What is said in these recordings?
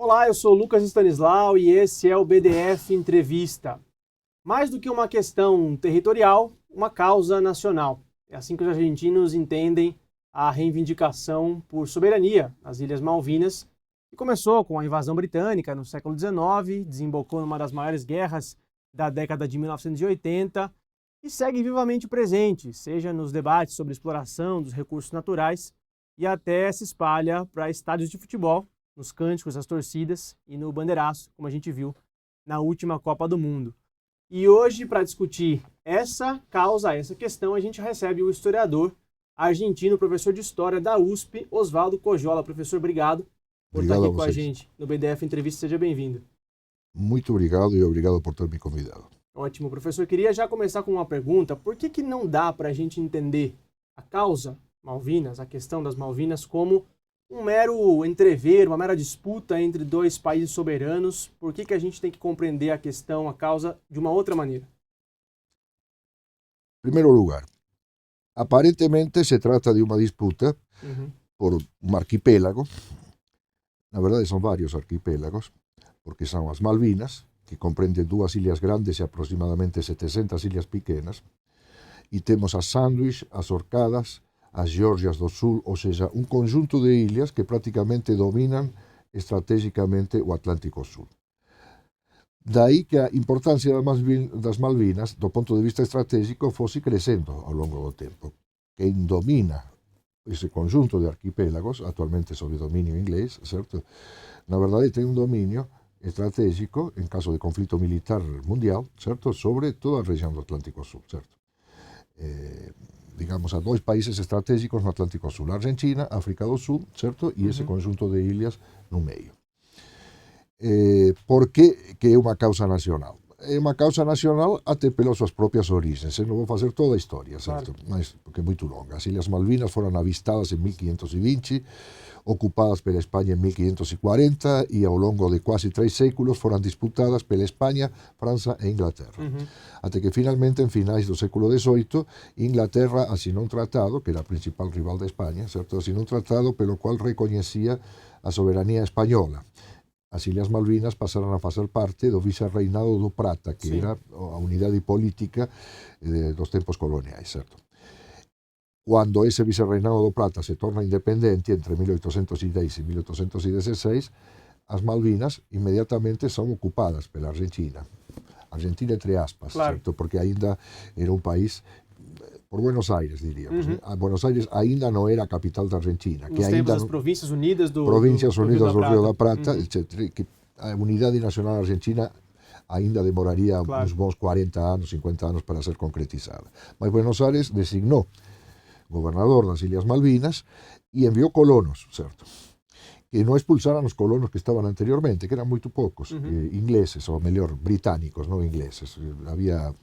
Olá, eu sou o Lucas Stanislau e esse é o BDF Entrevista. Mais do que uma questão territorial, uma causa nacional. É assim que os argentinos entendem a reivindicação por soberania nas Ilhas Malvinas, que começou com a invasão britânica no século XIX, desembocou numa das maiores guerras da década de 1980 e segue vivamente presente, seja nos debates sobre exploração dos recursos naturais e até se espalha para estádios de futebol, nos cânticos das torcidas e no bandeiraço, como a gente viu na última Copa do Mundo. E hoje, para discutir essa causa, essa questão, a gente recebe o historiador argentino, professor de História da USP, Oswaldo Cojola. Professor, obrigado por estar aqui com a gente no BDF Entrevista. Seja bem-vindo. Muito obrigado e obrigado por ter me convidado. Ótimo, professor. Queria já começar com uma pergunta. Por que não dá para a gente entender a causa Malvinas, a questão das Malvinas, como um mero entrever, uma mera disputa entre dois países soberanos? Por que a gente tem que compreender a questão, a causa, de uma outra maneira? Em primeiro lugar, aparentemente se trata de uma disputa por um arquipélago. Na verdade, são vários arquipélagos, porque são as Malvinas, que compreendem duas ilhas grandes e aproximadamente 700 ilhas pequenas, e temos as Sandwich, as Orcadas, as Geórgias do Sul, ou seja, um conjunto de ilhas que praticamente dominam estrategicamente o Atlântico Sul. Daí que a importância das Malvinas, do ponto de vista estratégico, fosse crescendo ao longo do tempo. Quem domina esse conjunto de arquipélagos, atualmente sob domínio inglês, certo? Na verdade tem um domínio estratégico, em caso de conflito militar mundial, certo? Sobre toda a região do Atlântico Sul, certo? Digamos, a dois países estratégicos no Atlântico Sul, a Argentina, África do Sul, certo? E esse conjunto de ilhas no meio. Por que é uma causa nacional? É uma causa nacional até pelas suas próprias origens. Eu não vou fazer toda a história, certo? Claro. Mas, porque é muito longa. As Ilhas Malvinas foram avistadas em 1520, ocupadas pela Espanha em 1540 e ao longo de quase 3 séculos foram disputadas pela Espanha, França e Inglaterra. Até que finalmente, em finais do século XVIII, Inglaterra assinou um tratado, que era a principal rival da Espanha, certo? Assinou um tratado pelo qual reconhecia a soberania espanhola. As Ilhas Malvinas pasaron a fazer parte do vicerreinado do Prata, que era a unidade política dos tempos coloniais, certo? Quando esse vicerreinado do Prata se torna independente, entre 1810 e 1816, as Malvinas imediatamente são ocupadas pela Argentina. Argentina entre aspas, claro. Certo? Porque ainda era um país por Buenos Aires, diríamos. Buenos Aires ainda não era a capital da Argentina. Nos tempos das Províncias Unidas do Rio da Prata, que a unidade nacional argentina ainda demoraria uns bons 40 anos, 50 anos para ser concretizada. Mas Buenos Aires designou gobernador das Ilhas Malvinas e enviou colonos, certo? Que não expulsaram os colonos que estavam anteriormente, que eram muito poucos, ingleses, ou melhor, britânicos, não ingleses. Havia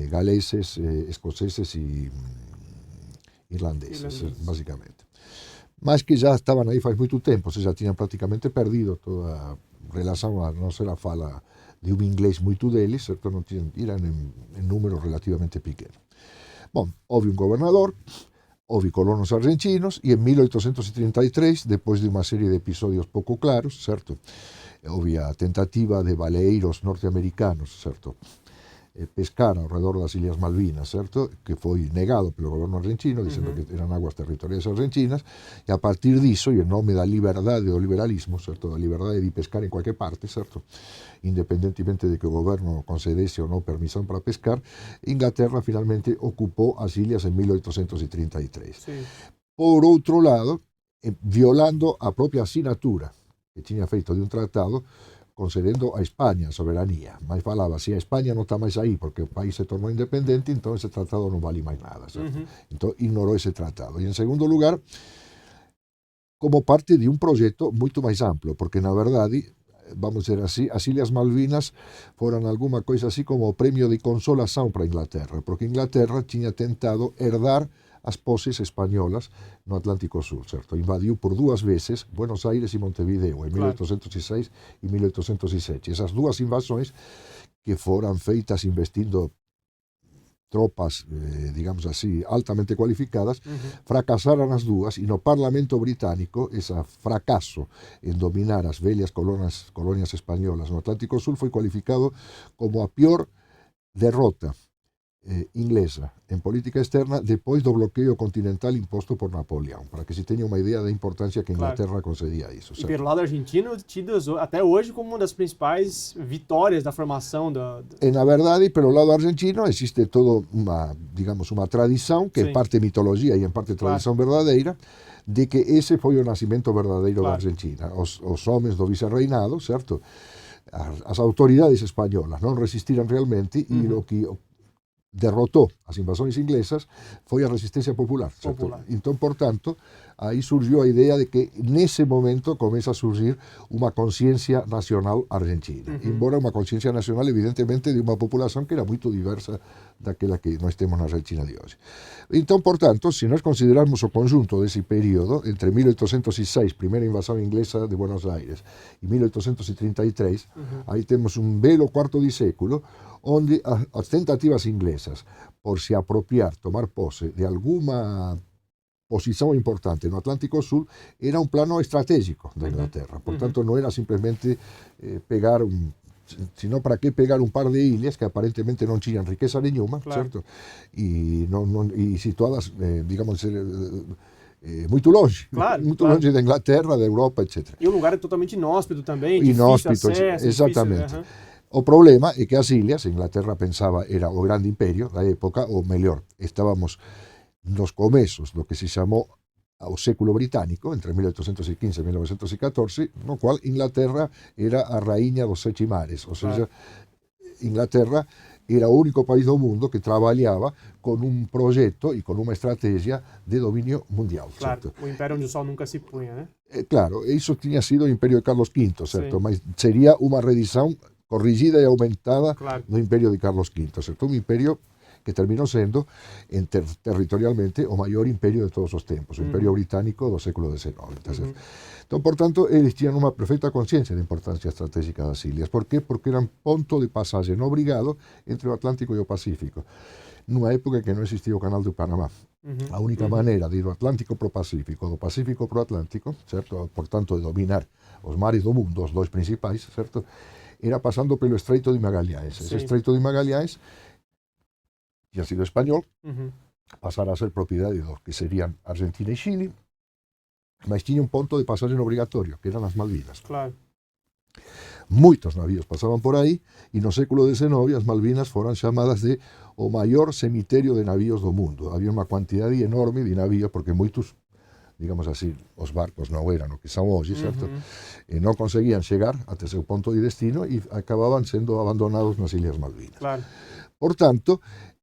galeses, escoceses e irlandeses, basicamente. Mas que já estavam aí faz muito tempo, já tinham praticamente perdido toda a relação, a não ser a fala de um inglês muito deles, certo? Não tinham, eram em número relativamente pequeno. Bom, houve um governador, houve colonos argentinos, e em 1833, depois de uma série de episódios pouco claros, certo? Houve a tentativa de baleeiros norte-americanos, certo? Pescar ao redor das Ilhas Malvinas, certo? Que foi negado pelo governo argentino, dizendo que eram águas territoriais argentinas, e a partir disso, e em nome da liberdade, do liberalismo, certo? Da liberdade de pescar em qualquer parte, certo? Independentemente de que o governo concedesse ou não permissão para pescar, Inglaterra finalmente ocupou as ilhas em 1833. Sim. Por outro lado, violando a própria assinatura que tinha feito de um tratado, concedendo a Espanha a soberania, mas falava, se a Espanha não está mais aí porque o país se tornou independente, então esse tratado não vale mais nada, certo? Então ignorou esse tratado. E em segundo lugar, como parte de um projeto muito mais amplo, porque na verdade, vamos dizer assim, as Ilhas Malvinas foram alguma coisa assim como o prêmio de consolação para a Inglaterra, porque a Inglaterra tinha tentado herdar as posses espanholas no Atlântico Sul, certo? Invadiu por 2 vezes Buenos Aires e Montevideo, em 1806 e 1807. Essas 2 invasões, que foram feitas investindo tropas, digamos assim, altamente qualificadas, fracassaram as duas, e no Parlamento Britânico, esse fracasso em dominar as velhas colônias espanholas no Atlântico Sul foi qualificado como a pior derrota inglesa em política externa depois do bloqueio continental imposto por Napoleão, para que se tenha uma ideia da importância que a Inglaterra concedia a isso. E pelo lado argentino, tidas até hoje como uma das principais vitórias da formação da... Na verdade, pelo lado argentino existe toda uma, digamos, uma tradição, que é parte mitologia e em parte tradição verdadeira, de que esse foi o nascimento verdadeiro da Argentina. Os homens do vice-reinado, certo? As autoridades espanholas não resistiram realmente e o que derrotou as invasões inglesas foi a resistência popular. Então, portanto, aí surgiu a ideia de que nesse momento começa a surgir uma consciência nacional argentina, embora uma consciência nacional evidentemente de uma população que era muito diversa daquela que nós temos na Argentina de hoje. Então, portanto, se nós considerarmos o conjunto desse período, entre 1806, primeira invasão inglesa de Buenos Aires, e 1833, aí temos um belo quarto de século, onde as tentativas inglesas por se apropiar, tomar posse de alguma posição importante no Atlântico Sul era um plano estratégico da Inglaterra. Portanto, não era simplesmente pegar sino para que pegar um par de ilhas que aparentemente não tinham riqueza nenhuma, certo? E situadas, digamos, muito longe, longe da Inglaterra, da Europa, etc. E um lugar totalmente inóspito também, inóspito, acesso, exatamente. O problema é que as ilhas, a Inglaterra pensava era o grande império da época, ou melhor, estávamos nos começos do que se chamou o século britânico, entre 1815 e 1914, no qual Inglaterra era a rainha dos sete mares, ou seja, Inglaterra era o único país do mundo que trabalhava com um projeto e com uma estratégia de domínio mundial. Claro, certo? O império onde o sol nunca se punha, né? Claro, isso tinha sido o Império de Carlos V, certo? Mas seria uma reedição corrigida e aumentada do Império de Carlos V, certo? Um império que terminou sendo, territorialmente, o maior império de todos os tempos, o Império Britânico do século XIX. Então, portanto, eles tinham uma perfeita consciência da importância estratégica das ilhas. Por quê? Porque eram ponto de passagem obrigado entre o Atlântico e o Pacífico, numa época que não existia o Canal do Panamá. A única maneira de ir do Atlântico para o Pacífico, do Pacífico para o Atlântico, certo? Portanto, de dominar os mares do mundo, os dois principais, certo? Era passando pelo Estreito de Magalhães. Esse Estreito de Magalhães tinha sido espanhol, passara a ser propriedade dos que seriam Argentina e Chile, mas tinha um ponto de passagem obrigatório, que eram as Malvinas. Claro. Muitos navios passavam por aí, e no século XIX as Malvinas foram chamadas de o maior cemitério de navios do mundo. Havia uma quantidade enorme de navios, porque muitos, digamos assim, os barcos não eram o que são hoje, certo? E não conseguiam chegar até seu ponto de destino e acabavam sendo abandonados nas Ilhas Malvinas. Claro. Portanto,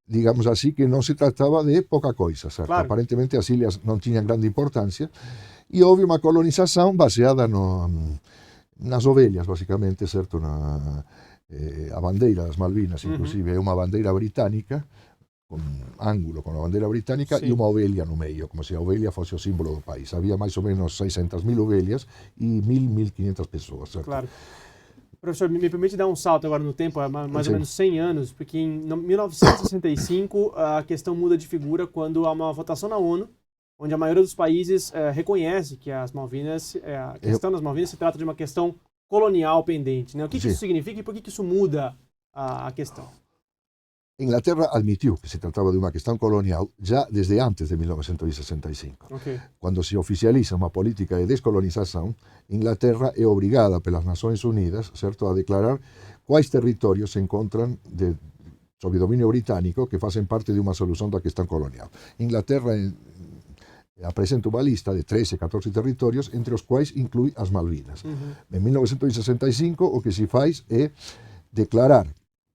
digamos assim que não se tratava de pouca coisa, certo? Claro. Aparentemente as ilhas não tinham grande importância e houve uma colonização baseada nas ovelhas, basicamente, certo? A bandeira das Malvinas, inclusive, é uma bandeira britânica, com ângulo com a bandeira britânica e uma ovelha no meio, como se a ovelha fosse o símbolo do país. Havia mais ou menos 600.000 ovelhas e 1.500 pessoas, certo? Claro. Professor, me permite dar um salto agora no tempo, mais ou menos 100 anos, porque em 1965 a questão muda de figura quando há uma votação na ONU, onde a maioria dos países reconhece que as Malvinas, a questão das Malvinas se trata de uma questão colonial pendente, né? O que isso significa e por que isso muda a questão? Inglaterra admitiu que se tratava de uma questão colonial já desde antes de 1965. Quando se oficializa uma política de descolonização, Inglaterra é obrigada pelas Nações Unidas, certo, a declarar quais territórios se encontram sob domínio britânico que fazem parte de uma solução da questão colonial. Inglaterra apresenta uma lista de 13, 14 territórios, entre os quais inclui as Malvinas. Em 1965, o que se faz é declarar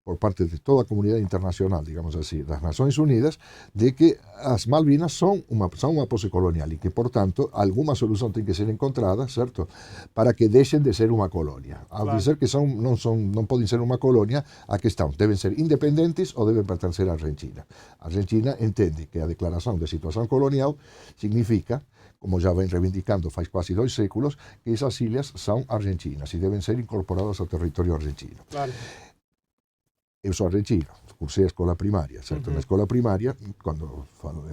por parte de toda a comunidade internacional, digamos assim, das Nações Unidas, de que as Malvinas são uma posse colonial e que, portanto, alguma solução tem que ser encontrada, certo, para que deixem de ser uma colônia. Ao dizer que não podem ser uma colônia, a questão, devem ser independentes ou devem pertencer à Argentina. A Argentina entende que a declaração de situação colonial significa, como já vem reivindicando faz quase 2 séculos, que essas ilhas são argentinas e devem ser incorporadas ao território argentino. Claro. Eu sou argentino, cursei a escola primaria, certo? Na escola primaria, quando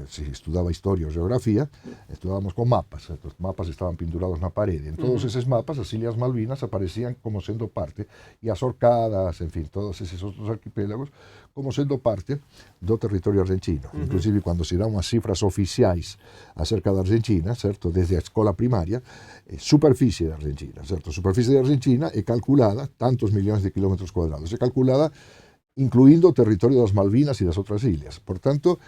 se estudava historia ou geografía, estudábamos con mapas, certo? Os mapas estaban pinturados na parede. En todos eses mapas, as Ilhas Malvinas aparecían como sendo parte, e as Orcadas, en fin, todos eses outros arquipélagos, como sendo parte do territorio argentino. Inclusive, cando se dan unhas cifras oficiais acerca da Argentina, certo? Desde a escola primaria, superficie da Argentina, certo? Superficie da Argentina é calculada, tantos millóns de kilómetros cuadrados, é calculada incluindo o territorio das Malvinas e das outras ilhas. Por tanto,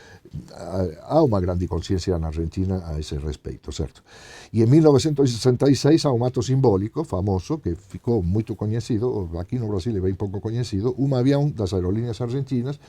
há unha grande conciencia na Argentina a ese respeito, certo? E en 1966 há un ato simbólico famoso que ficou moito coñecido, aquí no Brasil é ben pouco coñecido, un avión das aerolíneas argentinas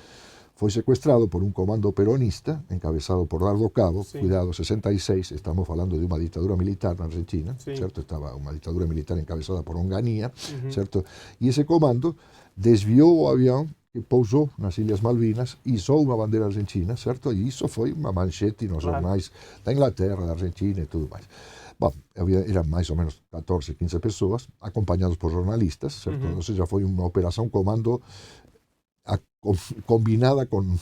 foi secuestrado por un comando peronista encabezado por Dardo Cabo, cuidado, 66, estamos falando de unha ditadura militar na Argentina, certo? Estaba unha ditadura militar encabezada por Onganía, certo? E ese comando desviou o avión que pousou nas Ilhas Malvinas, izou unha bandeira argentina, certo? E iso foi unha manchete nos jornais da Inglaterra, da Argentina e tudo máis. Bom, eran máis ou menos 14, 15 persoas, acompañados por jornalistas, certo? Ou seja, foi unha operación comando combinada con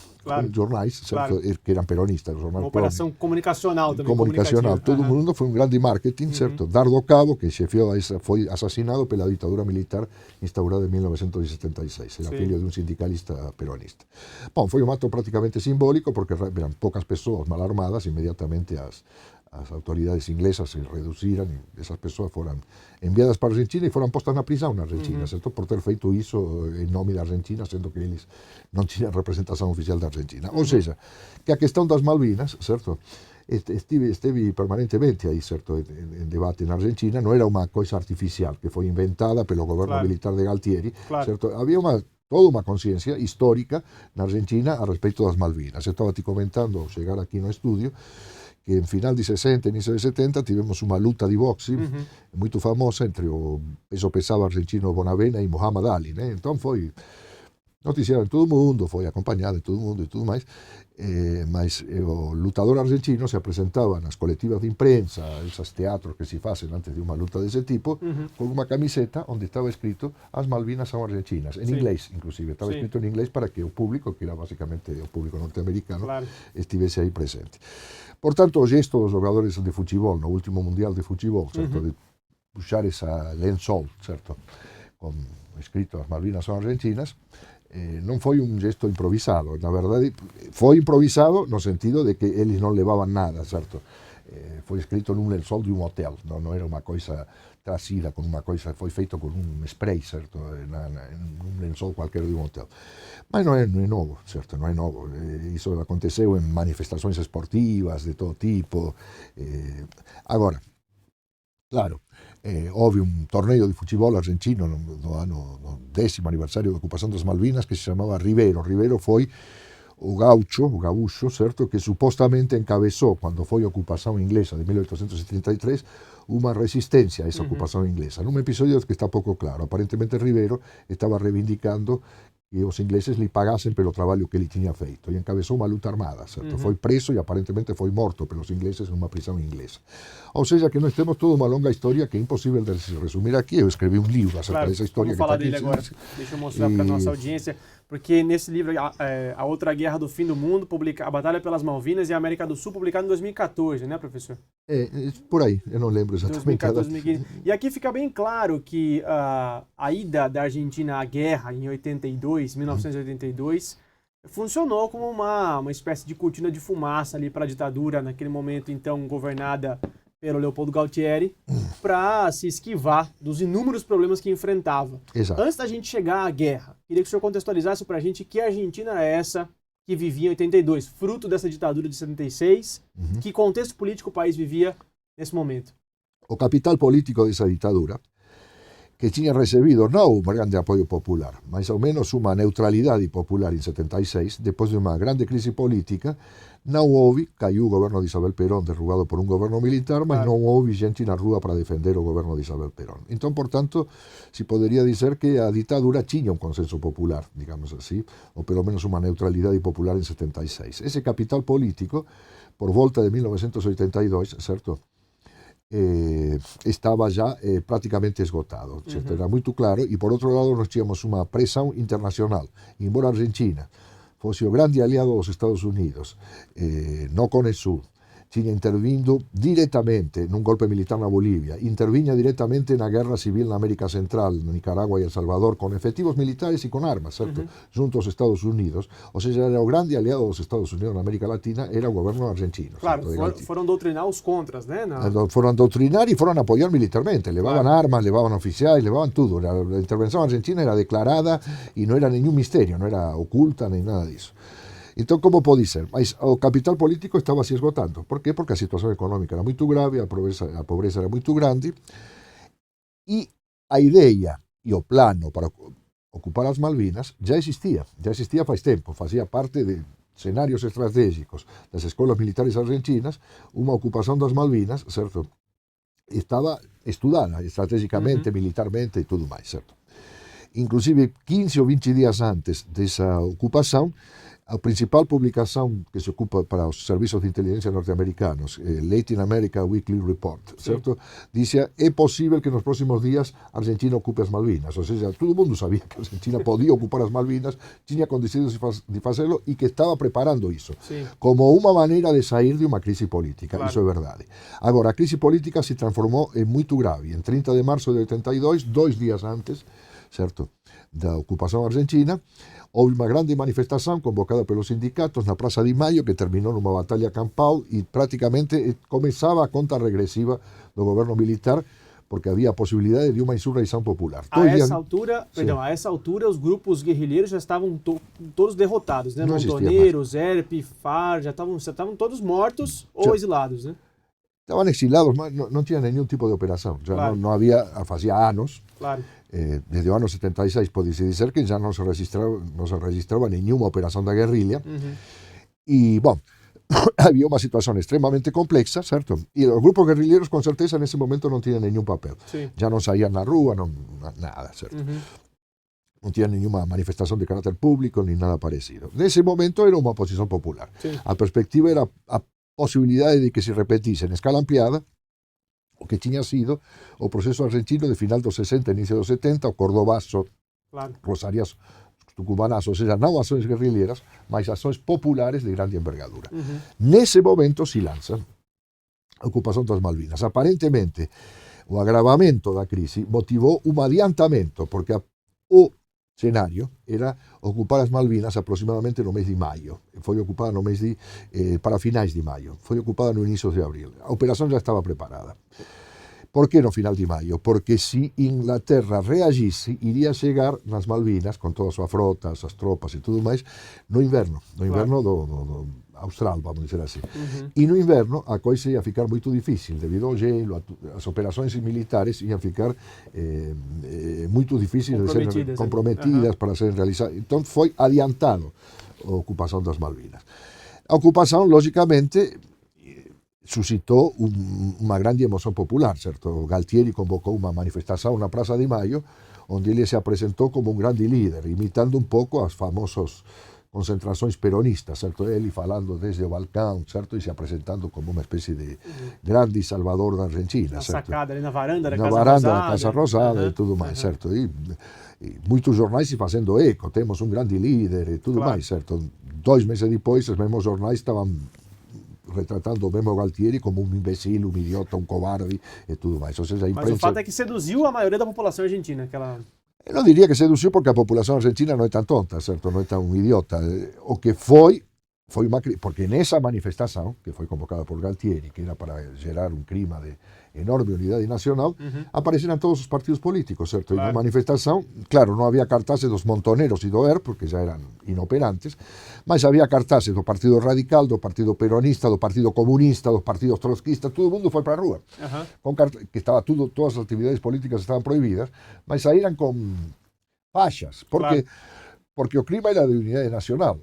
jornais, certo? Que eran peronistas. Uma operação comunicacional também. Comunicacional. Todo mundo foi un grande marketing, certo? Dardo Cabo, que xefiou foi asasinado pela ditadura militar instaurada en 1976. Era fillo de un sindicalista peronista. Bom, foi un acto prácticamente simbólico porque eran poucas persoas mal armadas, inmediatamente as autoridades inglesas se reduciran e esas persoas foran enviadas para a Argentina e foran postas na prisão na Argentina, certo? Por ter feito iso en nome da Argentina, sendo que eles non tiñan representación oficial da Argentina. Ou seja, que a questão das Malvinas, certo? Esteve permanentemente aí, certo, en debate na Argentina, non era unha coisa artificial que foi inventada pelo goberno militar de Galtieri, certo? Había toda unha conciencia histórica na Argentina a respecto das Malvinas. Estaba ti comentando ao chegar aquí no estudio que en final de 60, inicio de 70, tivemos unha luta de boxing moito famosa entre o peso pesado argentino Bonavena e Muhammad Ali, né? Entón foi noticiado en todo o mundo, foi acompañado en todo o mundo e tudo máis, mas o lutador argentino se presentaba nas colectivas de imprensa, esos teatros que se facen antes de unha luta dese tipo, con unha camiseta onde estaba escrito as Malvinas son argentinas, en inglés inclusive, estaba escrito en inglés para que o público, que era basicamente o público norteamericano, estivese aí presente. Por tanto, o gesto dos jogadores de futebol, no último mundial de futebol, certo, de puxar esa lençol, certo, con escrito as Malvinas son argentinas, non foi un gesto improvisado, na verdade foi improvisado no sentido de que eles non levaban nada, certo? Foi escrito nun lençol de un hotel, non era unha coisa trasida con unha coisa, foi feito con un spray, certo, en un lençol cualquier de un hotel. Mas non é novo, certo, non é novo. Iso aconteceu en manifestações esportivas de todo tipo. Agora, claro, houve un torneo de futebol argentino no 10º aniversario da ocupación das Malvinas que se chamaba Rivero. Rivero foi o gaúcho, certo, que supostamente encabezou, cando foi a ocupación inglesa de 1873, unha resistencia a esa ocupación inglesa. Nun episodio que está pouco claro. Aparentemente Rivero estaba reivindicando que os ingleses li pagasen pelo traballo que ele tiña feito e encabezou unha luta armada, certo? Foi preso e aparentemente foi morto pelos ingleses nunha prisão inglesa. Ou seja, que nós temos toda unha longa historia que é imposible de resumir aquí. Eu escrevi un livro acerca dessa historia. Vamos falar dele agora. Deixa eu mostrar para a nossa audiência, porque nesse livro, A Outra Guerra do Fim do Mundo, a Batalha pelas Malvinas e a América do Sul, publicado em 2014, né, professor? Por aí, eu não lembro exatamente. 2014, 2015. E aqui fica bem claro que a ida da Argentina à guerra em 1982, funcionou como uma espécie de cortina de fumaça ali para a ditadura, naquele momento então governada pelo Leopoldo Galtieri, para se esquivar dos inúmeros problemas que enfrentava. Exato. Antes da gente chegar à guerra, queria que o senhor contextualizasse para a gente que Argentina é essa que vivia em 82, fruto dessa ditadura de 76, que contexto político o país vivia nesse momento? O capital político dessa ditadura, que tinha recebido non un grande apoio popular, mas ao menos unha neutralidade popular en 76, depois de unha grande crise política, non houve, caiu o goberno de Isabel Perón derrubado por un goberno militar, mas non houve xente na rúa para defender o goberno de Isabel Perón. Entón, por tanto, se podería dizer que a ditadura tiña un consenso popular, digamos así, ou pelo menos unha neutralidade popular en 76. Ese capital político, por volta de 1982, certo? estava já praticamente esgotado, certo? Era muito claro, e por outro lado nós tínhamos uma pressão internacional, embora a Argentina fosse o grande aliado dos Estados Unidos, no Cone Sul, tinha intervindo diretamente num golpe militar na Bolívia, intervinha diretamente na guerra civil na América Central, no Nicaragua e El Salvador, com efetivos militares e com armas, certo? Junto aos Estados Unidos, ou seja, era o grande aliado dos Estados Unidos na América Latina, era o governo argentino. Claro, foram doutrinar os contras, né? Foram doutrinar e foram apoiar militarmente, levavam armas, levavam oficiais, levavam tudo. A intervenção argentina era declarada e não era nenhum mistério, não era oculta nem nada disso. Então, como pode ser? Mas o capital político estava se esgotando. Por quê? Porque a situação econômica era muito grave, a pobreza era muito grande, e a ideia e o plano para ocupar as Malvinas já existia faz tempo, fazia parte de cenários estratégicos das escolas militares argentinas, uma ocupação das Malvinas, certo? Estava estudada estrategicamente, militarmente e tudo mais, certo? Inclusive, 15 ou 20 dias antes dessa ocupação, a principal publicação que se ocupa para os serviços de inteligência norte-americanos, Latin America Weekly Report, certo? Dizia, é possível que nos próximos dias a Argentina ocupe as Malvinas. Ou seja, todo mundo sabia que a Argentina podia ocupar as Malvinas, tinha condições de fazê-lo e que estava preparando isso, como uma maneira de sair de uma crise política. Claro. Isso é verdade. Agora, a crise política se transformou em muito grave. Em 30 de março de 82, 2 dias antes, certo, da ocupação argentina, houve uma grande manifestação convocada pelos sindicatos na Praça de Maio, que terminou numa batalha campal e praticamente começava a conta regressiva do governo militar, porque havia a possibilidade de uma insurreição popular. A essa altura, os grupos guerrilheiros já estavam todos derrotados, né? Montoneiros, ERP, FARC, já estavam todos mortos ou exilados, né? Estavam exilados, mas não tinha nenhum tipo de operação. Já claro. não havia, fazia anos. Claro. Desde o ano 76 pode-se dizer que já não se registrava nenhuma operação da guerrilha. E, bom, havia uma situação extremamente complexa, certo? E os grupos guerrilheiros, com certeza, nesse momento não tinham nenhum papel. Sim. Já não saíam na rua, nada, certo? Não tinha nenhuma manifestação de caráter público, nem nada parecido. Nesse momento era uma oposição popular. Sim. A perspectiva era a possibilidade de que se repetisse em escala ampliada o que tinha sido o processo argentino de final dos 60, início dos 70, o Cordobazo, claro. Rosarias tucumanas, ou seja, não ações guerrilheiras, mas ações populares de grande envergadura. Nesse momento se lança a ocupação das Malvinas. Aparentemente, o agravamento da crise motivou um adiantamento, porque o cenário era ocupar as Malvinas aproximadamente no mês de maio. Foi ocupada no mês para finais de maio. Foi ocupada no início de abril. A operação já estava preparada. Por que no final de maio? Porque se Inglaterra reagisse, iria chegar nas Malvinas, com toda a sua frota, as tropas e tudo mais, no inverno do austral, vamos dizer assim. E no inverno a coisa ia ficar muito difícil, devido ao gelo, as operações militares iam ficar muito difíceis de serem comprometidas para serem realizadas. Então foi adiantado a ocupação das Malvinas. A ocupação, logicamente, suscitou uma grande emoção popular, certo? Galtieri convocou uma manifestação na Praça de Maio, onde ele se apresentou como um grande líder, imitando um pouco as famosas concentrações peronistas, certo? Ele falando desde o balcão, certo? E se apresentando como uma espécie de grande salvador da Argentina, na certo? Sacada, ali na varanda da Casa Rosada e tudo mais, certo? E muitos jornais se fazendo eco, temos um grande líder e tudo mais, certo? 2 meses depois, os mesmos jornais estavam retratando o mesmo Galtieri como um imbecil, um idiota, um covarde e tudo mais. Ou seja, a imprensa... Mas o fato é que seduziu a maioria da população argentina. Eu não diria que seduziu, porque a população argentina não é tão tonta, certo? Não é tão idiota. O que foi uma... Porque nessa manifestação, que foi convocada por Galtieri, que era para gerar um clima de enorme unidade nacional, apareceram todos os partidos políticos, certo? Claro. E na manifestação, claro, não havia cartazes dos Montoneros e do ERP, porque já eram inoperantes, mas havia cartazes do Partido Radical, do Partido Peronista, do Partido Comunista, dos partidos trotskistas, todo mundo foi para a rua. Que estava todas as atividades políticas estavam proibidas, mas saíram com faixas, porque o clima era de unidade nacional.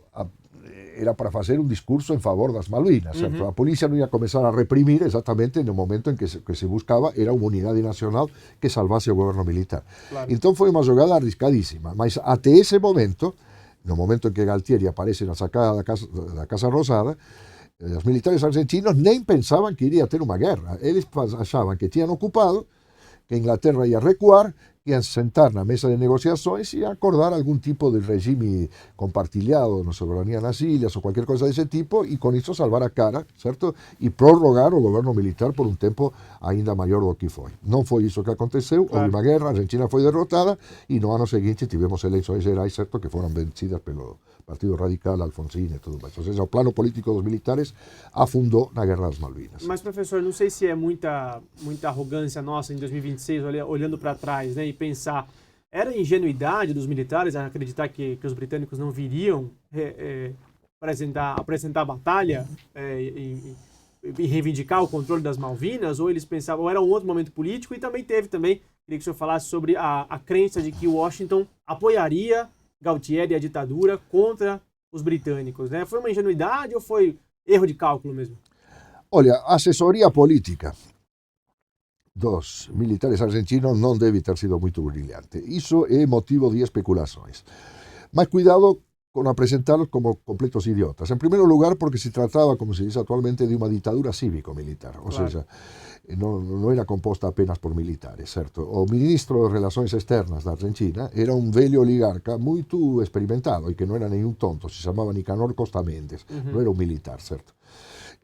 Era para fazer um discurso em favor das Malvinas, certo? A polícia não ia começar a reprimir exatamente no momento em que se buscava era uma unidade nacional que salvasse o governo militar. Claro. Então foi uma jogada arriscadíssima, mas até esse momento, no momento em que Galtieri aparece na sacada da Casa Rosada, Os militares argentinos nem pensavam que iria ter uma guerra. Eles achavam que tinham ocupado, que a Inglaterra ia recuar, que iam sentar na mesa de negociações e acordar algum tipo de regime compartilhado na soberania nas ilhas ou qualquer coisa desse tipo e com isso salvar a cara, certo? E prorrogar o governo militar por um tempo ainda maior do que foi. Não foi isso que aconteceu, houve uma guerra, a Argentina foi derrotada e no ano seguinte tivemos eleições gerais, certo? Que foram vencidas pelo Partido Radical, Alfonsín e tudo mais. Ou seja, o plano político dos militares afundou na Guerra das Malvinas. Mas, professor, não sei se é muita arrogância nossa em 2026, olhando para trás, né, e pensar, era ingenuidade dos militares a acreditar que os britânicos não viriam apresentar a batalha e reivindicar o controle das Malvinas, ou eles pensavam, ou era um outro momento político, e também queria que o senhor falasse sobre a crença de que Washington apoiaria Galtieri e a ditadura contra os britânicos, né? Foi uma ingenuidade ou foi erro de cálculo mesmo? Olha, a assessoria política dos militares argentinos não deve ter sido muito brilhante. Isso é motivo de especulações. Mas cuidado con apresentá-los como completos idiotas. En primer lugar, porque se trataba, como se dice actualmente, de una dictadura cívico-militar. O sea, no era composta apenas por militares, certo? O ministro de Relações Externas da Argentina era un velho oligarca muito experimentado e que non era nenhum tonto, se chamava Nicanor Costa Mendes, non era un militar, certo?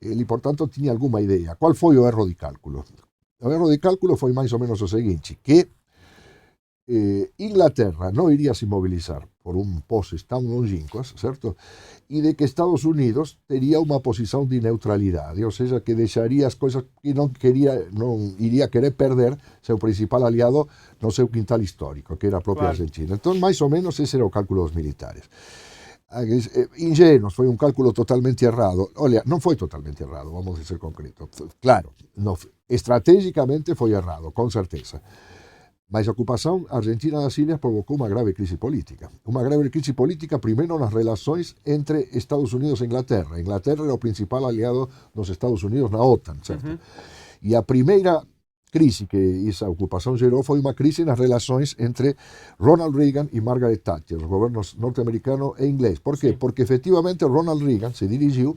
Ele, portanto, tinha alguma idea. Qual foi o erro de cálculo? O erro de cálculo foi máis ou menos o seguinte, que Inglaterra não iria se mobilizar por poses tão longínquas, certo? E de que Estados Unidos teria uma posição de neutralidade, ou seja, que deixaria as coisas que não iria querer perder seu principal aliado no seu quintal histórico, que era a própria Argentina. Então, mais ou menos, esse era o cálculo dos militares. Ingênuos, foi um cálculo totalmente errado. Olha, não foi totalmente errado, vamos ser concretos. Claro, estrategicamente foi errado, com certeza. Mas a ocupação argentina das ilhas provocou uma grave crise política. Uma grave crise política, primeiro, nas relações entre Estados Unidos e Inglaterra. A Inglaterra era o principal aliado dos Estados Unidos na OTAN, certo? E a primeira crise que essa ocupação gerou foi uma crise nas relações entre Ronald Reagan e Margaret Thatcher, os governos norte-americano e inglês. Por quê? Porque efetivamente Ronald Reagan se dirigiu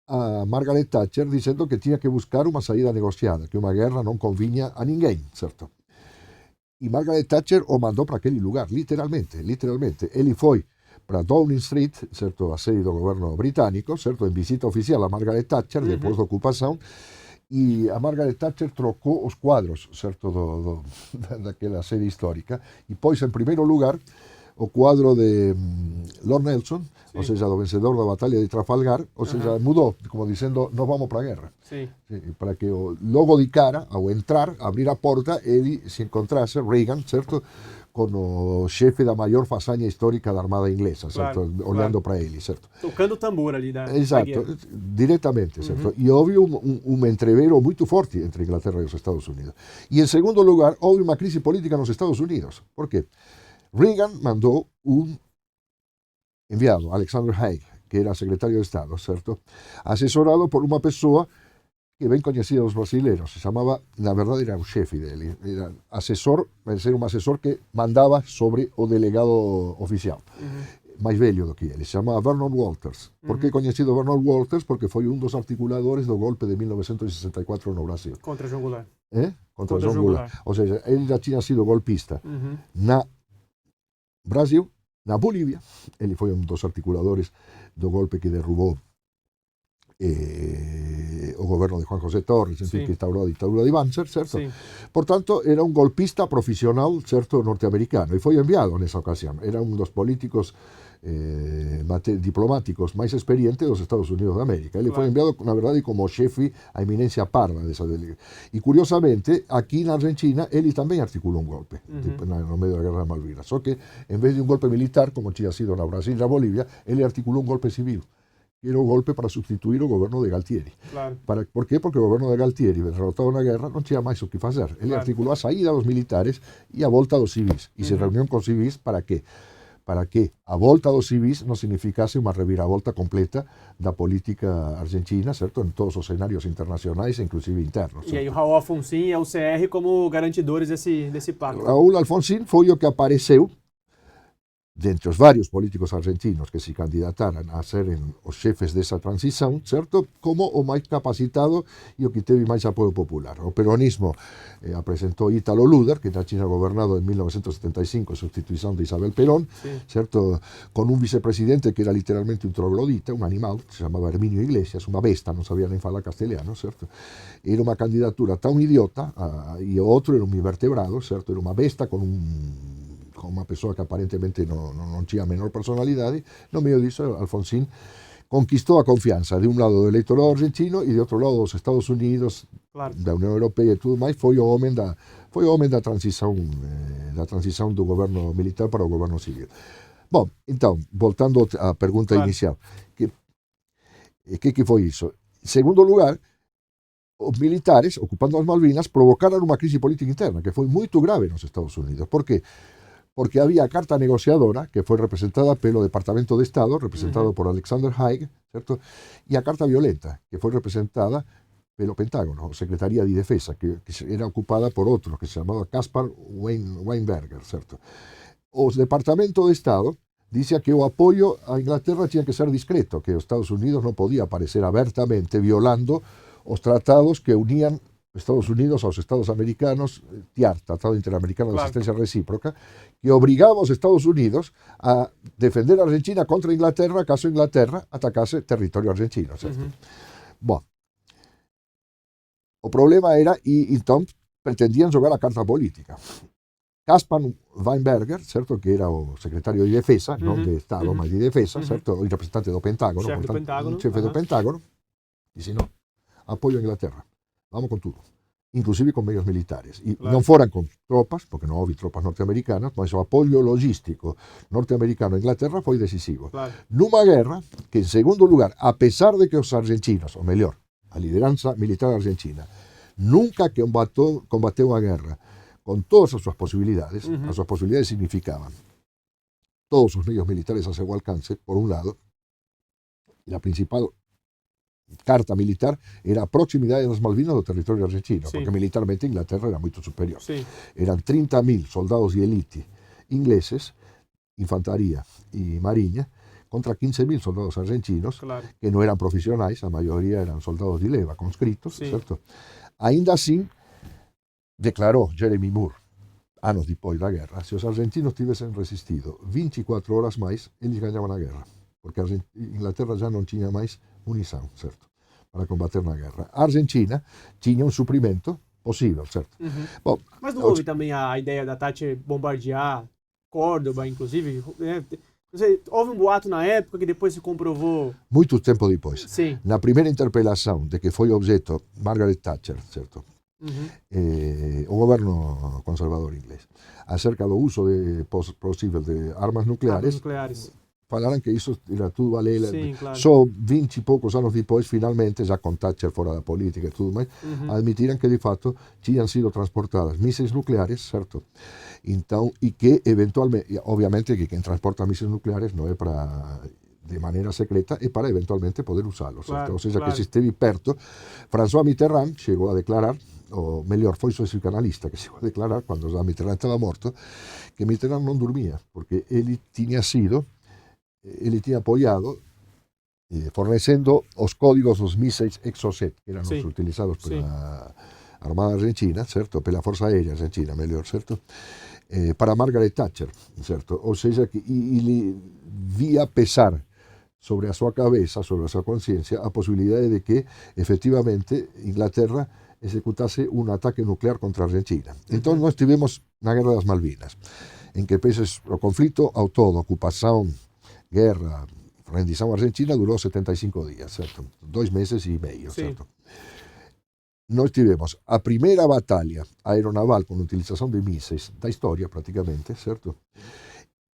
a Margaret Thatcher dizendo que tinha que buscar uma saída negociada, que uma guerra não convinha a ninguém, certo? E Margaret Thatcher o mandou para aquele lugar, literalmente. Ele foi para Downing Street, certo, a sede do governo britânico, certo, em visita oficial a Margaret Thatcher, depois da ocupação, e a Margaret Thatcher trocou os quadros, certo, daquela sede histórica, e pôs em primeiro lugar o quadro de Lord Nelson, ou seja, do vencedor da Batalha de Trafalgar, ou seja, mudou, como dizendo, nós vamos para a guerra. Para que logo de cara, ao entrar, abrir a porta, ele se encontrasse, Reagan, certo, com o chefe da maior façanha histórica da Armada Inglesa, certo, olhando para ele, certo. Tocando o tambor ali da Exato, guerra. Diretamente, certo. E houve um entrevero muito forte entre a Inglaterra e os Estados Unidos. E, em segundo lugar, houve uma crise política nos Estados Unidos. Por quê? Reagan mandou um enviado, Alexander Haig, que era secretário de Estado, certo? Asesorado por uma pessoa que bem conhecida dos brasileiros, se chamava, na verdade era o chefe dele, era assessor, mas era um assessor que mandava sobre o delegado oficial, mais velho do que ele, se chamava Vernon Walters. Por que conhecido Vernon Walters? Porque foi um dos articuladores do golpe de 1964 no Brasil. Contra João Goulart. Contra João Goulart. Ou seja, ele já tinha sido golpista na Brasil, na Bolívia. Ele foi um dos articuladores do golpe que derrubou o governo de Juan José Torres, que instaurou a ditadura de Banzer, certo? Portanto, era um golpista profissional, certo, norte-americano, e foi enviado nessa ocasião. Era um dos políticos diplomáticos mais experientes dos Estados Unidos da América. Ele foi enviado, na verdade, como chefe a eminência parda dessa delegação. E, curiosamente, aqui na Argentina, ele também articulou um golpe no meio da Guerra das Malvinas. Só que, em vez de um golpe militar, como tinha sido na Brasil e na Bolívia, ele articulou um golpe civil. Era o golpe para substituir o governo de Galtieri. Por quê? Porque o governo de Galtieri, derrotado na guerra, não tinha mais o que fazer. Ele articulou a saída dos militares e a volta dos civis. E se reuniu com civis para quê? Para que a volta dos civis não significasse uma reviravolta completa da política argentina, certo? Em todos os cenários internacionais, inclusive internos. E aí o Raul Alfonsín e a UCR como garantidores desse pacto. Raul Alfonsín foi o que apareceu dentre os vários políticos argentinos que se candidataran a serem os chefes dessa transição, certo? Como o mais capacitado e o que teve mais apoio popular. O peronismo apresentou Ítalo Luder, que já tinha governado em 1975 em substituição de Isabel Perón, certo? Com um vicepresidente que era literalmente um troglodita, um animal, que se chamava Herminio Iglesias, uma besta, não sabia nem falar castelhano, certo? Era uma candidatura tão idiota, e o outro era um invertebrado, certo? Era uma besta com uma pessoa que aparentemente não tinha a menor personalidade. No meio disso, Alfonsín conquistou a confiança de um lado do eleitorado argentino e de outro lado dos Estados Unidos, da União Europeia e tudo mais. Foi o homem da transição do governo militar para o governo civil. Bom, então, voltando à pergunta inicial, que foi isso? Em segundo lugar, os militares, ocupando as Malvinas, provocaram uma crise política interna que foi muito grave nos Estados Unidos. Por quê? Porque había a carta negociadora que foi representada pelo Departamento de Estado, representado por Alexander Haig, certo? E a carta violenta, que foi representada pelo Pentágono, Secretaría de Defensa, que era ocupada por outro, que se chamava Caspar Weinberger, certo? O Departamento de Estado dizia que o apoio a Inglaterra tinha que ser discreto, que os Estados Unidos não podia aparecer abertamente violando os tratados que unían Estados Unidos aos Estados americanos, TIAR, Tratado Interamericano de Asistencia Recíproca, que obligaba aos Estados Unidos a defender a Argentina contra a Inglaterra caso a Inglaterra atacase territorio argentino, certo? Bom, o problema era, e então pretendían jogar a carta política. Caspar Weinberger, certo, que era o secretario de Defesa, non de Estado, mas de Defesa, certo, o representante do Pentágono, chefe do Pentágono, disse, non, apoio a Inglaterra. Vamos con tudo, inclusive con medios militares. E non foran con tropas, porque non houve tropas norteamericanas, mas o apoio logístico norteamericano a Inglaterra foi decisivo. Numa guerra que, en segundo lugar, a pesar de que os argentinos, ou mellor, a lideranza militar argentina, nunca combateu a guerra con todas as súas posibilidades, as súas posibilidades significaban todos os medios militares a seu alcance, por un lado, e a principal carta militar era a proximidade das Malvinas do territorio argentino, porque militarmente Inglaterra era moito superior. Eran 30.000 soldados de élite ingleses, infantaría e mariña, contra 15.000 soldados argentinos, que non eran profesionais, a maioría eran soldados de leva, conscritos, certo? Ainda así, declarou Jeremy Moore, anos depois da guerra, se os argentinos tivesen resistido 24 horas máis, eles ganhaban a guerra, porque Inglaterra já non tinha máis munição, certo? Para combater na guerra. A Argentina tinha um suprimento possível, certo? Bom, mas não houve também a ideia da Thatcher bombardear Córdoba, inclusive? Houve um boato na época que depois se comprovou... Muito tempo depois. Sim. Na primeira interpelação de que foi objeto Margaret Thatcher, certo? O governo conservador inglês, acerca do uso possível de armas nucleares. Falaram que isso era tudo balela. Só 20 e poucos anos depois, finalmente, já com Thatcher fora da política e tudo mais, admitiram que de fato tinham sido transportadas mísseis nucleares, certo? Então, e que eventualmente, obviamente que quem transporta mísseis nucleares não é para de maneira secreta, é para eventualmente poder usá-los, certo? Ou seja, que se esteve perto. François Mitterrand chegou a declarar, ou melhor, foi seu psicanalista que chegou a declarar, quando já Mitterrand estava morto, que Mitterrand não dormia, porque ele tinha apoiado fornecendo os códigos dos mísseis Exocet, que eram os utilizados pela Armada Argentina, certo? Pela Força Aérea Argentina, melhor, certo? Para Margaret Thatcher, certo? Ou seja, que ele via pesar sobre a sua cabeça, sobre a sua consciência, a possibilidade de que, efectivamente, Inglaterra executase um ataque nuclear contra a Argentina. Então, nós tivemos na Guerra das Malvinas, em que o conflito ao todo, ocupação, guerra, rendição argentina, durou 75 dias, certo? 2 meses e meio, certo? Nós tivemos a primeira batalha aeronaval com utilização de mísseis da história, praticamente, certo?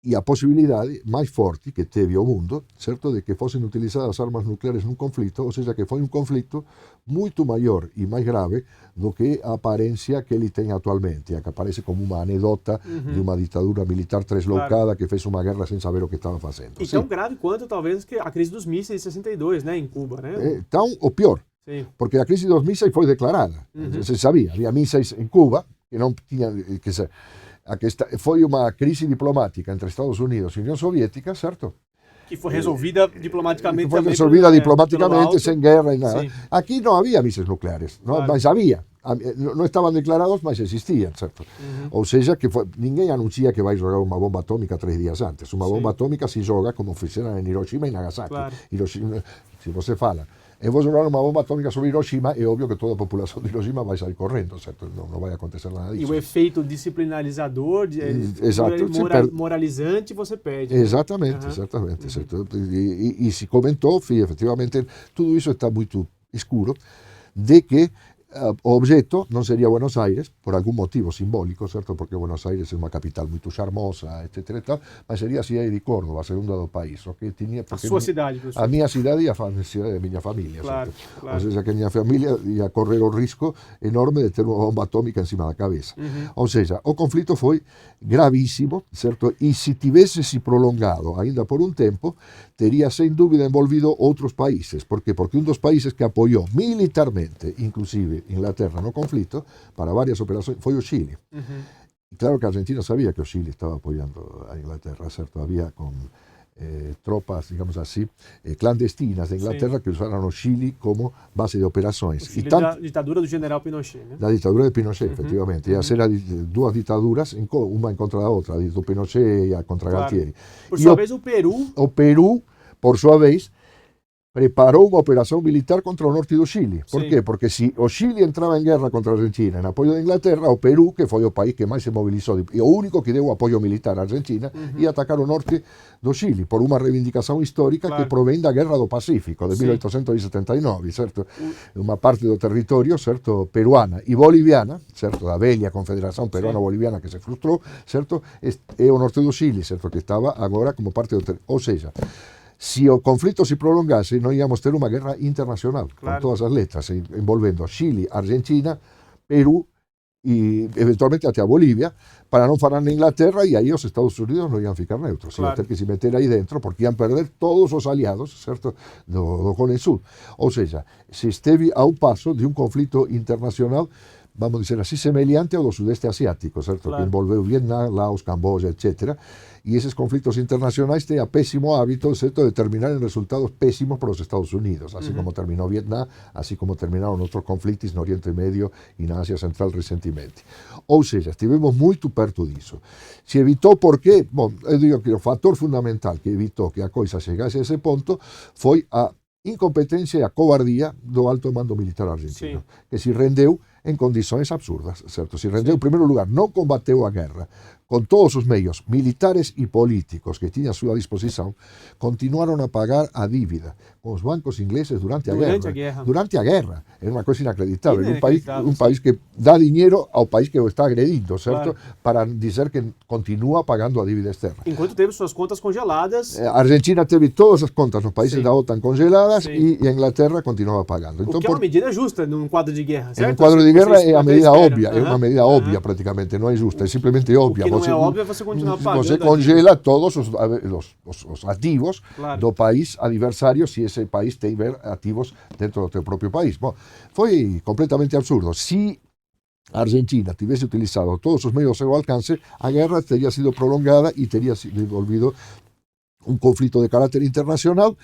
E a possibilidade mais forte que teve o mundo, certo, de que fossem utilizadas armas nucleares num conflito, ou seja, que foi um conflito muito maior e mais grave do que a aparência que ele tem atualmente, que aparece como uma anedota de uma ditadura militar tresloucada que fez uma guerra sem saber o que estava fazendo. E tão grave quanto, talvez, que a crise dos mísseis de 62, né, em Cuba, né? Tão ou pior, porque a crise dos mísseis foi declarada, se sabia, havia mísseis em Cuba que não tinham, que foi uma crise diplomática entre Estados Unidos e União Soviética, certo? Que foi resolvida diplomaticamente Foi também. resolvida diplomaticamente, sem guerra e nada. Sim. Aqui não havia mísseis nucleares, Claro. mas havia. Não estavam declarados, mas existiam, certo? Ou seja, que ninguém anuncia que vai jogar uma bomba atômica 3 dias antes. Uma bomba atômica se joga como fizeram em Hiroshima e Nagasaki. Claro. Hiroshima, se você fala, eu vou jogar uma bomba atômica sobre Hiroshima, é óbvio que toda a população de Hiroshima vai sair correndo, certo? Não vai acontecer nada disso. E o efeito disciplinarizador, Exato. moralizante, você perde. Exatamente, exatamente. Certo? E se comentou, efetivamente, tudo isso está muito escuro, de que o objeto non sería Buenos Aires, por algún motivo simbólico, certo? Porque Buenos Aires é unha capital moito charmosa, etc. E tal, mas sería a cidade de Córdoba, a segunda do país. Okay? A súa cidade, professor. A minha cidade e a cidade da minha família. Claro, certo? claro. Ou seja, que a minha família ia correr o risco enorme de ter unha bomba atómica encima da cabeça. Ou seja, o conflito foi gravísimo, certo? E se tivesse se prolongado ainda por un tempo, teria sem dúvida envolvido outros países. Por qué? Porque un dos países que apoiou militarmente, inclusive Inglaterra no conflito, para varias operações, foi o Chile. E claro que a Argentina sabía que o Chile estaba apoiando a Inglaterra, certo? Había con tropas, digamos así, clandestinas de Inglaterra que usaram o Chile como base de operações. O Chile da ditadura do general Pinochet, né? Da ditadura de Pinochet, efectivamente. Ia ser duas ditaduras, uma em contra da outra, a do Pinochet e a contra Galtieri. Por sua vez, o Peru... O Peru, por sua vez, preparou uma operação militar contra o norte do Chile. Por quê? Porque se o Chile entrava em guerra contra a Argentina em apoio da Inglaterra, o Peru, que foi o país que mais se mobilizou, e o único que deu apoio militar à Argentina, ia atacar o norte do Chile, por uma reivindicação histórica que provém da Guerra do Pacífico, de 1879, certo? Uma parte do território, certo, peruana e boliviana, certo, da velha Confederação Peruana-Boliviana que se frustrou, certo, é o norte do Chile, certo, que estava agora como parte do território. Ou seja, se o conflito se prolongase, non íamos ter unha guerra internacional, con todas as letras, envolvendo Chile, Argentina, Perú e eventualmente até a Bolivia, para non falar na Inglaterra, e aí os Estados Unidos non ian ficar neutros, ian ter que se meter aí dentro, porque ian perder todos os aliados, certo, do Cone Sul. Ou seja, se esteve a un paso de un conflito internacional, vamos dizer así, semelhante ao do sudeste asiático, certo? Que envolveu Vietnam, Laos, Camboya, etc. E esses conflitos internacionais têm a péssimo hábito, certo, de terminar em resultados péssimos para os Estados Unidos, assim como terminou Vietnam, assim como terminaram outros conflitos no Oriente Médio e na Ásia Central recentemente. Ou seja, estivemos muito perto disso. Se evitou por quê? Bom, eu digo que o fator fundamental que evitou que a coisa chegasse a esse ponto foi a incompetência e a covardía do alto mando militar argentino, que se rendeu em condições absurdas, certo? Se rendeu, em primeiro lugar, não combateu a guerra, com todos os meios militares e políticos que tinha à sua disposição, continuaram a pagar a dívida com os bancos ingleses durante a guerra. Durante a guerra. Era uma coisa inacreditável. Um país que dá dinheiro ao país que o está agredindo, certo? Para dizer que continua pagando a dívida externa. Enquanto teve suas contas congeladas. A Argentina teve todas as contas nos países da OTAN congeladas e a Inglaterra continuava pagando. Então, o que é uma medida justa num quadro de guerra, certo? Em um quadro de guerra é a medida óbvia, é uma medida óbvia praticamente, não é justa, é simplesmente óbvia. O que não é óbvio é você continuar pagando. Você congela todos os ativos do país adversário se esse país tiver ativos dentro do teu próprio país. Bom, foi completamente absurdo. Se a Argentina tivesse utilizado todos os meios ao seu alcance, a guerra teria sido prolongada e teria sido envolvido um conflito de caráter internacional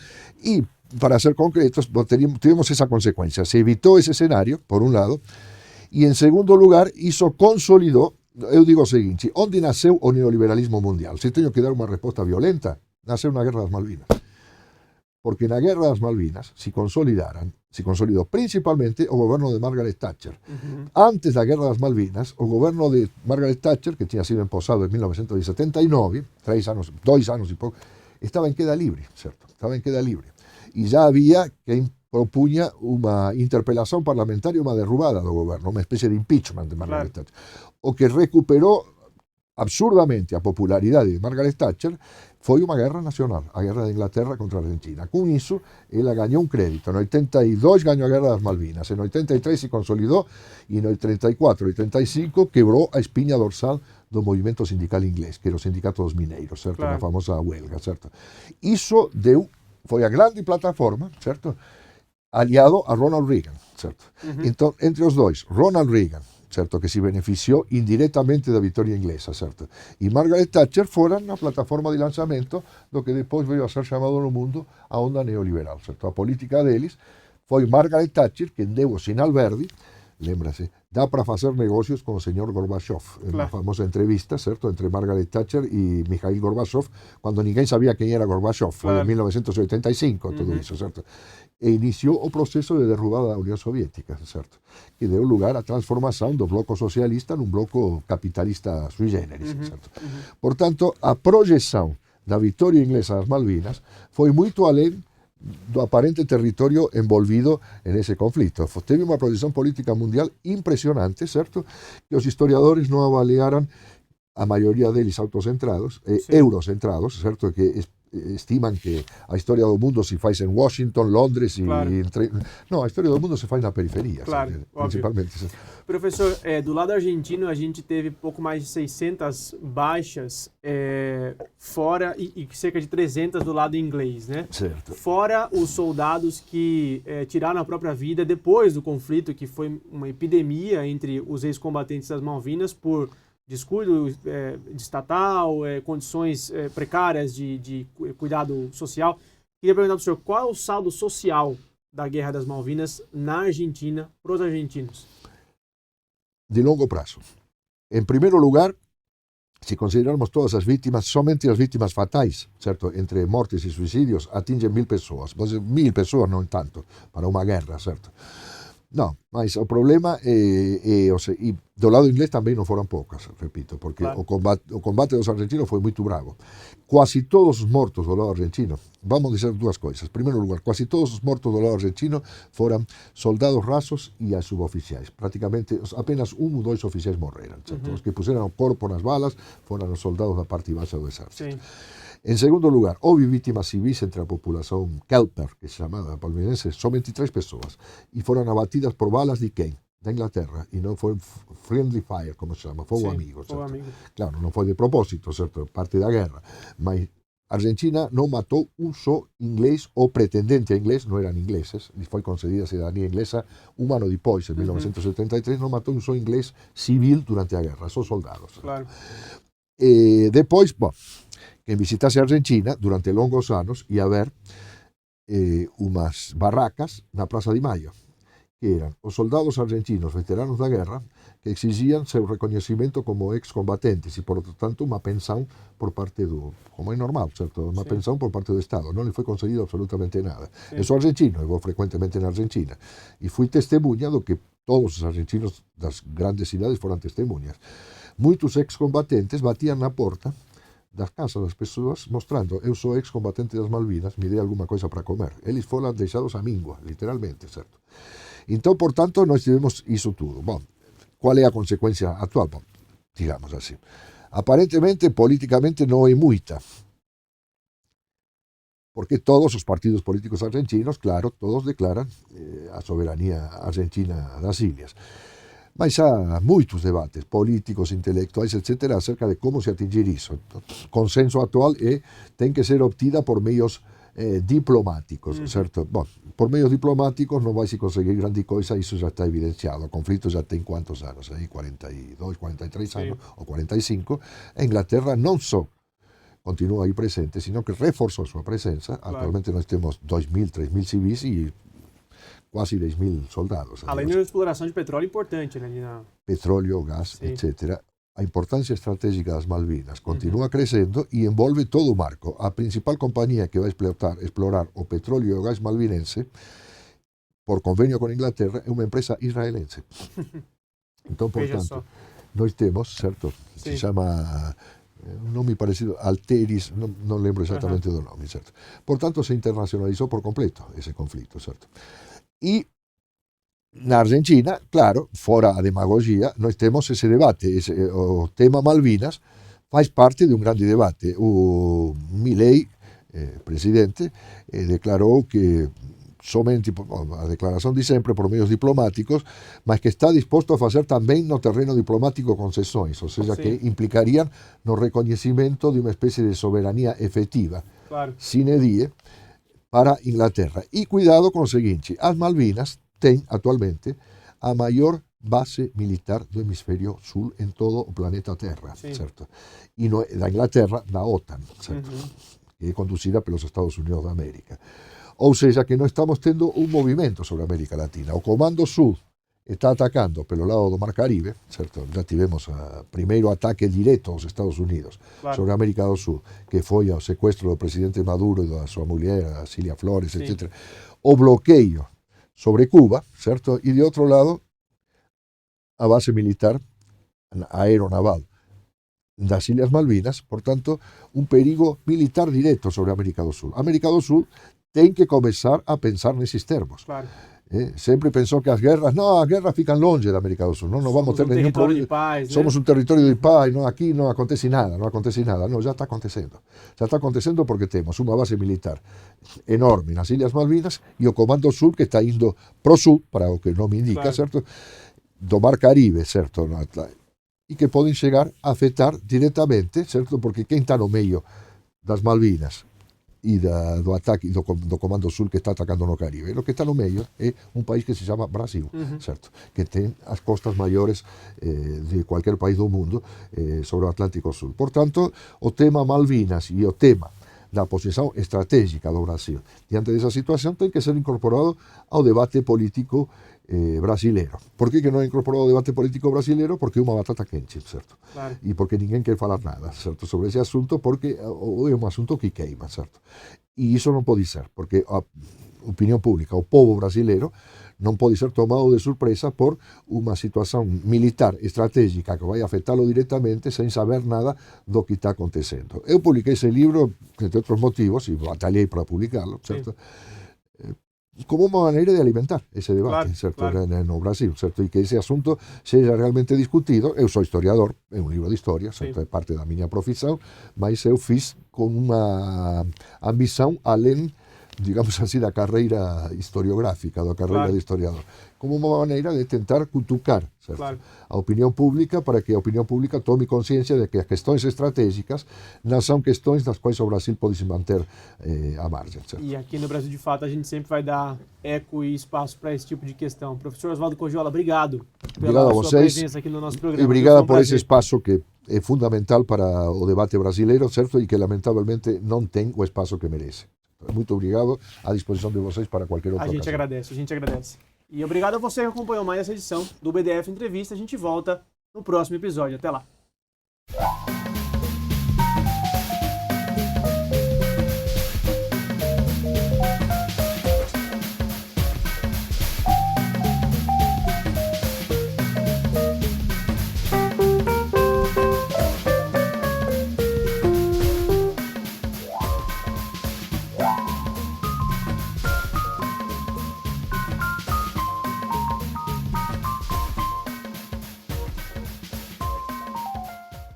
e, para ser concretos, tivemos essa consequência. Se evitou esse cenário, por um lado, e, em segundo lugar, isso consolidou. Eu digo o seguinte: onde nasceu o neoliberalismo mundial? Se tenho que dar uma resposta violenta, nasceu na Guerra das Malvinas. Porque na Guerra das Malvinas se consolidou principalmente o governo de Margaret Thatcher. Antes da Guerra das Malvinas, o governo de Margaret Thatcher, que tinha sido empossado em 1979, 2 anos e pouco, estava em queda livre, certo? Estava em queda livre. E já havia quem propunha uma interpelação parlamentar e uma derrubada do governo, uma espécie de impeachment de Margaret Thatcher. O que recuperou absurdamente a popularidade de Margaret Thatcher foi uma guerra nacional, a guerra da Inglaterra contra a Argentina. Com isso, ela ganhou um crédito. Em 82 ganhou a Guerra das Malvinas, em 83 se consolidou e em 84 e 85 quebrou a espinha dorsal do movimento sindical inglês, que era o Sindicato dos Mineiros, certo? Na famosa huelga, certo? Isso foi a grande plataforma, certo? Aliado a Ronald Reagan, certo? Então, entre os dois, Ronald Reagan certo, que se beneficiou indiretamente da vitória inglesa, certo? E Margaret Thatcher fora na plataforma de lançamento do que depois veio a ser chamado no mundo a onda neoliberal, certo? A política deles foi Margaret Thatcher quem deu o sinal verde, lembra-se, dá para fazer negócios com o senhor Gorbachev, en una famosa entrevista, certo, entre Margaret Thatcher e Mikhail Gorbachev, quando ninguém sabia quem era Gorbachev, foi em 1985, tudo isso, certo? E iniciou o processo de derrubada da União Soviética, certo? Que deu lugar à transformação do bloco socialista num bloco capitalista sui generis, certo? Portanto, a projeção da vitória inglesa das Malvinas foi muito além do aparente territorio envolvido en ese conflicto. Teve uma proyección política mundial impresionante, certo? Que os historiadores non avaliaran, a maioria deles autocentrados, eurocentrados, certo? Que estiman que a historia do mundo se faz em Washington, Londres e... Não, a história do mundo se faz na periferia, claro, principalmente. Professor, do lado argentino a gente teve pouco mais de 600 baixas fora e cerca de 300 do lado inglês, né? Certo. Fora os soldados que tiraram a própria vida depois do conflito, que foi uma epidemia entre os ex-combatentes das Malvinas por descuido estatal, condições precárias de cuidado social. Queria perguntar para o senhor, qual é o saldo social da Guerra das Malvinas na Argentina para os argentinos? De longo prazo. Em primeiro lugar, se considerarmos todas as vítimas, somente as vítimas fatais, certo? Entre mortes e suicídios, atingem 1000 pessoas. 1000 pessoas não tanto, para uma guerra, certo? Não, mas o problema e do lado inglês também não foram poucas, repito, porque o combate dos argentinos foi muito bravo. Quase todos os mortos do lado argentino, vamos dizer duas coisas. Em primeiro lugar, quase todos os mortos do lado argentino foram soldados rasos e as suboficiais. Praticamente apenas ou dois oficiais morreram. Os que puseram o corpo nas balas foram os soldados da parte baixa do exército. Sim. En segundo lugar, houve vítimas civis entre a população Kelper, que se chamava palmeirense, somente 3 pessoas, e foram abatidas por balas de quem? Da Inglaterra, e não foi friendly fire, como se chama, fogo amigo. Claro, não foi de propósito, certo? Parte da guerra, mas a Argentina não matou um só inglês ou pretendente a inglês, não eram ingleses, lhe foi concedida a cidadania inglesa um ano depois, em 1973, não matou um só inglês civil durante a guerra, só soldados. Claro. E depois, bom, quem visitasse a Argentina durante longos anos ia ver umas barracas na Praça de Maio, que eram os soldados argentinos veteranos da guerra que exigiam seu reconhecimento como ex-combatentes e, por tanto, uma pensão por parte do... como é normal, certo? Uma pensão por parte do Estado. Não lhe foi concedido absolutamente nada. Eu sou argentino, eu vou frequentemente na Argentina, e fui testemunha do que todos os argentinos das grandes cidades foram testemunhas. Muitos ex-combatentes batiam na porta das casas das pessoas mostrando: eu sou ex-combatente das Malvinas, me dê alguma coisa para comer. Eles foram deixados à míngua, literalmente, certo? Então, portanto, nós tivemos isso tudo. Bom, qual é a consequência atual? Bom, digamos assim. Aparentemente, politicamente, não é muita. Porque todos os partidos políticos argentinos, claro, todos declaram a soberania argentina das ilhas. Mas há muitos debates políticos, intelectuais, etc., acerca de como se atingir isso. O consenso atual tem que ser obtida por meios diplomáticos, certo? Bom, por meios diplomáticos não vai se conseguir grande coisa, isso já está evidenciado. O conflito já tem quantos anos? 42, 43 anos, ou 45. A Inglaterra não só continua aí presente, sino que reforçou sua presença. Atualmente nós temos 2.000, 3.000 civis e quase 10.000 soldados. Além da exploração de petróleo importante, né? Petróleo, gás, etc. A importância estratégica das Malvinas continua crescendo e envolve todo o marco. A principal companhia que vai explorar o petróleo e o gás malvinense, por convênio com a Inglaterra, é uma empresa israelense. Então, portanto, nós temos, certo? Se chama... um nome parecido, Alteris, não lembro exatamente do nome, certo? Portanto, se internacionalizou por completo esse conflito, certo? E na Argentina, claro, fora a demagogia, nós temos esse debate. O tema Malvinas faz parte de um grande debate. O Milei, presidente, declarou que somente, a declaração de sempre, por meios diplomáticos, mas que está disposto a fazer também no terreno diplomático concessões, ou seja, que implicariam no reconhecimento de uma espécie de soberania efetiva, sine die, para a Inglaterra. E cuidado com o seguinte: as Malvinas têm atualmente a maior base militar do hemisfério sul em todo o planeta Terra, Sim. certo? E da Inglaterra, na OTAN, certo? Que é conduzida pelos Estados Unidos da América. Ou seja, que nós estamos tendo um movimento sobre a América Latina. O Comando Sul está atacando pelo lado do Mar Caribe, certo? Já tivemos o primeiro ataque direto aos Estados Unidos sobre a América do Sul, que foi o sequestro do presidente Maduro e da sua mulher, a Cilia Flores, etc. O bloqueio sobre Cuba, certo? E de outro lado, a base militar aeronaval das Ilhas Malvinas, portanto, um perigo militar direto sobre a América do Sul. A América do Sul tem que começar a pensar nesses termos. Claro. Sempre pensou que as guerras ficam longe da América do Sul, não vamos ter nenhum problema. De paz, né? Somos um território de paz, não, aqui não acontece nada, não, já está acontecendo. Já está acontecendo porque temos uma base militar enorme nas Ilhas Malvinas e o Comando Sul que está indo pro sul, para o que o nome indica, certo? Do Mar Caribe, certo? E que podem chegar a afetar diretamente, certo? Porque quem está no meio das Malvinas e do ataque do Comando Sul que está atacando no Caribe, o que está no meio é um país que se chama Brasil, certo? Que tem as costas maiores de qualquer país do mundo sobre o Atlântico Sul. Portanto, o tema Malvinas e o tema da posição estratégica do Brasil diante dessa situação tem que ser incorporado ao debate político brasileiro. Por que não é incorporado ao debate político brasileiro? Porque é uma batata quente, certo? Claro. E porque ninguém quer falar nada, certo, sobre esse assunto, porque é um assunto que queima, certo? E isso não pode ser, porque a opinião pública, o povo brasileiro, não pode ser tomado de surpresa por uma situação militar estratégica que vai afetá-lo diretamente sem saber nada do que está acontecendo. Eu publiquei esse livro, entre outros motivos, e batalhei para publicá-lo, certo? Como uma maneira de alimentar esse debate, certo? No Brasil, certo? E que esse assunto seja realmente discutido. Eu sou historiador, é um livro de história, certo? É parte da minha profissão, mas eu fiz com uma ambição além, digamos assim, da carreira historiográfica, da carreira de historiador, como uma maneira de tentar cutucar, certo? A opinião pública, para que a opinião pública tome consciência de que as questões estratégicas não são questões das quais o Brasil pode se manter à margem. Certo? E aqui no Brasil, de fato, a gente sempre vai dar eco e espaço para esse tipo de questão. Professor Oswaldo Cogiola, obrigado pela sua presença aqui no nosso programa. E obrigado por esse espaço que é fundamental para o debate brasileiro, certo? E que lamentavelmente não tem o espaço que merece. Muito obrigado, à disposição de vocês para qualquer outra ocasião. A gente agradece. E obrigado a você que acompanhou mais essa edição do BDF Entrevista. A gente volta no próximo episódio. Até lá.